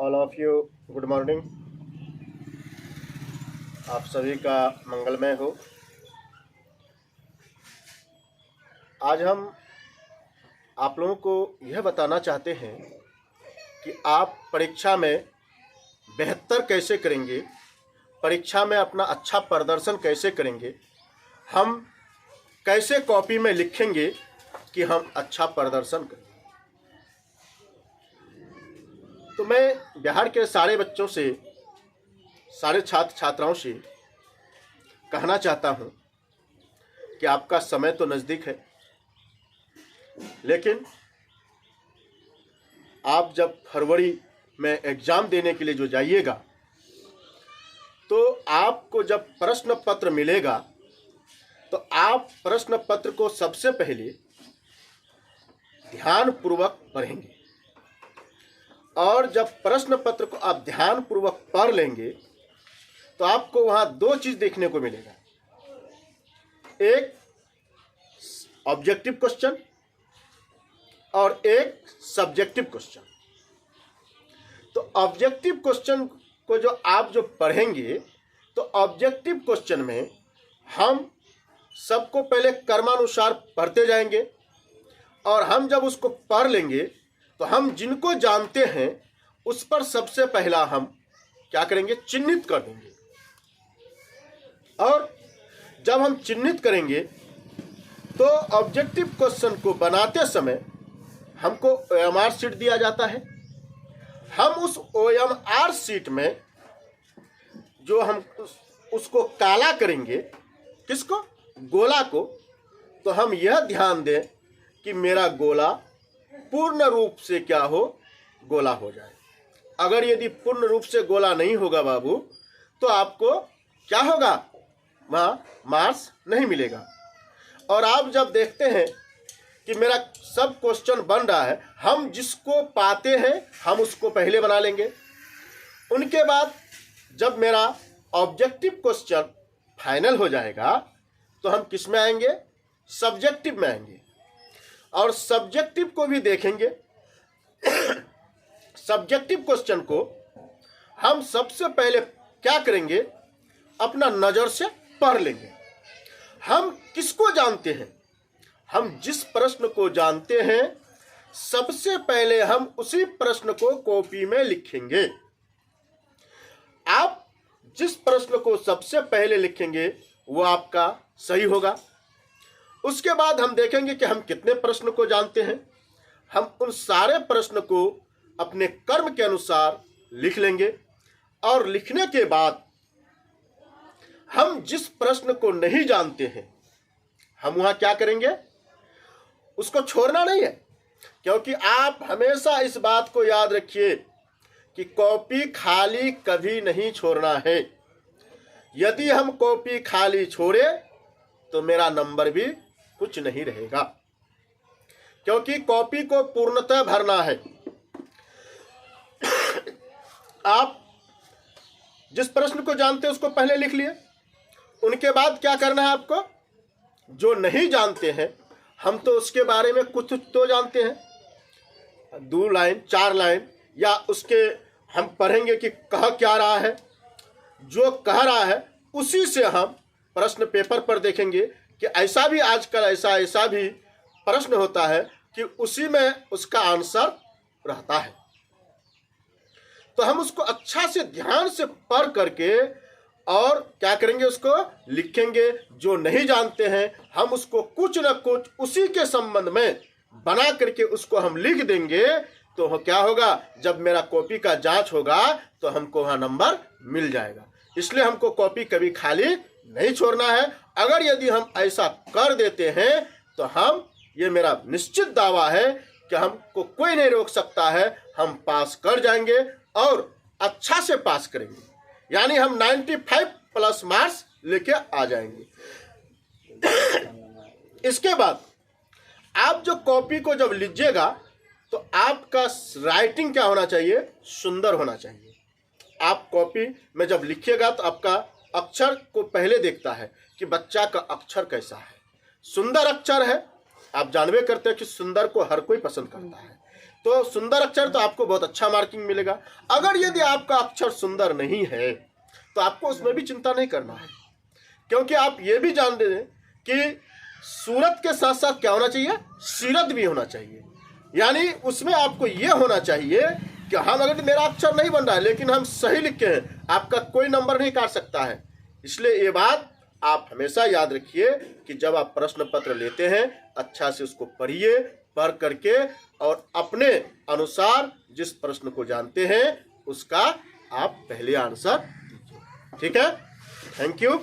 All of you good morning. आप सभी का मंगलमय हो। आज हम आप लोगों को यह बताना चाहते हैं कि आप परीक्षा में बेहतर कैसे करेंगे, परीक्षा में अपना अच्छा प्रदर्शन कैसे करेंगे, हम कैसे कॉपी में लिखेंगे कि हम अच्छा प्रदर्शन करें। तो मैं बिहार के सारे बच्चों से, सारे छात्र छात्राओं से कहना चाहता हूं कि आपका समय तो नज़दीक है, लेकिन आप जब फरवरी में एग्ज़ाम देने के लिए जो जाइएगा तो आपको जब प्रश्न पत्र मिलेगा तो आप प्रश्न पत्र को सबसे पहले ध्यानपूर्वक पढ़ेंगे, और जब प्रश्न पत्र को आप ध्यानपूर्वक पढ़ लेंगे तो आपको वहां दो चीज देखने को मिलेगा। एक ऑब्जेक्टिव क्वेश्चन और एक सब्जेक्टिव क्वेश्चन। तो ऑब्जेक्टिव क्वेश्चन को जो पढ़ेंगे तो ऑब्जेक्टिव क्वेश्चन में हम सबको पहले क्रमानुसार पढ़ते जाएंगे, और हम जब उसको पढ़ लेंगे तो हम जिनको जानते हैं उस पर सबसे पहला हम क्या करेंगे, चिन्हित कर देंगे। और जब हम चिन्हित करेंगे तो ऑब्जेक्टिव क्वेश्चन को बनाते समय हमको OMR शीट दिया जाता है। हम उस OMR शीट में जो हम उसको काला करेंगे, किसको, गोला को, तो हम यह ध्यान दें कि मेरा गोला पूर्ण रूप से क्या हो, गोला हो जाए। अगर यदि पूर्ण रूप से गोला नहीं होगा बाबू तो आपको क्या होगा, वहाँ मार्क्स नहीं मिलेगा। और आप जब देखते हैं कि मेरा सब क्वेश्चन बन रहा है, हम जिसको पाते हैं हम उसको पहले बना लेंगे। उनके बाद जब मेरा ऑब्जेक्टिव क्वेश्चन फाइनल हो जाएगा तो हम किस में आएंगे, सब्जेक्टिव में आएंगे, और सब्जेक्टिव को भी देखेंगे। सब्जेक्टिव क्वेश्चन को हम सबसे पहले क्या करेंगे, अपना नज़र से पढ़ लेंगे। हम किसको जानते हैं, हम जिस प्रश्न को जानते हैं सबसे पहले हम उसी प्रश्न को कॉपी में लिखेंगे। आप जिस प्रश्न को सबसे पहले लिखेंगे वो आपका सही होगा। उसके बाद हम देखेंगे कि हम कितने प्रश्न को जानते हैं। हम उन सारे प्रश्न को अपने कर्म के अनुसार लिख लेंगे, और लिखने के बाद हम जिस प्रश्न को नहीं जानते हैं हम वहां क्या करेंगे, उसको छोड़ना नहीं है। क्योंकि आप हमेशा इस बात को याद रखिए कि कॉपी खाली कभी नहीं छोड़ना है। यदि हम कॉपी खाली छोड़े तो मेरा नंबर भी कुछ नहीं रहेगा, क्योंकि कॉपी को पूर्णतः भरना है। आप जिस प्रश्न को जानते हैं उसको पहले लिख लिए। उनके बाद क्या करना है आपको, जो नहीं जानते हैं हम तो उसके बारे में कुछ तो जानते हैं, 2 लाइन 4 लाइन, या उसके हम पढ़ेंगे कि कह क्या रहा है। जो कह रहा है उसी से हम प्रश्न पेपर पर देखेंगे कि ऐसा भी आजकल ऐसा भी प्रश्न होता है कि उसी में उसका आंसर रहता है। तो हम उसको अच्छा से ध्यान से पढ़ करके और क्या करेंगे, उसको लिखेंगे। जो नहीं जानते हैं हम उसको कुछ न कुछ उसी के संबंध में बना करके उसको हम लिख देंगे। तो क्या होगा, जब मेरा कॉपी का जांच होगा तो हमको वहाँ नंबर मिल जाएगा। इसलिए हमको कॉपी कभी खाली नहीं छोड़ना है। अगर यदि हम ऐसा कर देते हैं तो हम, ये मेरा निश्चित दावा है कि हमको कोई नहीं रोक सकता है, हम पास कर जाएंगे और अच्छा से पास करेंगे। यानी हम 95+ मार्क्स लेके आ जाएंगे। इसके बाद आप जो कॉपी को जब लीजिएगा तो आपका राइटिंग क्या होना चाहिए, सुंदर होना चाहिए। आप कॉपी में जब लिखिएगा तो आपका अक्षर को पहले देखता है कि बच्चा का अक्षर कैसा है। सुंदर अक्षर है, आप जानबे करते हैं कि सुंदर को हर कोई पसंद करता है। तो सुंदर अक्षर तो आपको बहुत अच्छा मार्किंग मिलेगा। अगर यदि आपका अक्षर सुंदर नहीं है तो आपको उसमें भी चिंता नहीं करना है, क्योंकि आप ये भी जानते हैं कि सूरत के साथ साथ क्या होना चाहिए, सीरत भी होना चाहिए। यानी उसमें आपको ये होना चाहिए कि हम अगर मेरा अक्षर नहीं बन रहा है लेकिन हम सही लिखे हैं, आपका कोई नंबर नहीं काट सकता है। इसलिए ये बात आप हमेशा याद रखिए कि जब आप प्रश्न पत्र लेते हैं अच्छा से उसको पढ़िए, पढ़ करके और अपने अनुसार जिस प्रश्न को जानते हैं उसका आप पहले आंसर दीजिए। ठीक है, थैंक यू।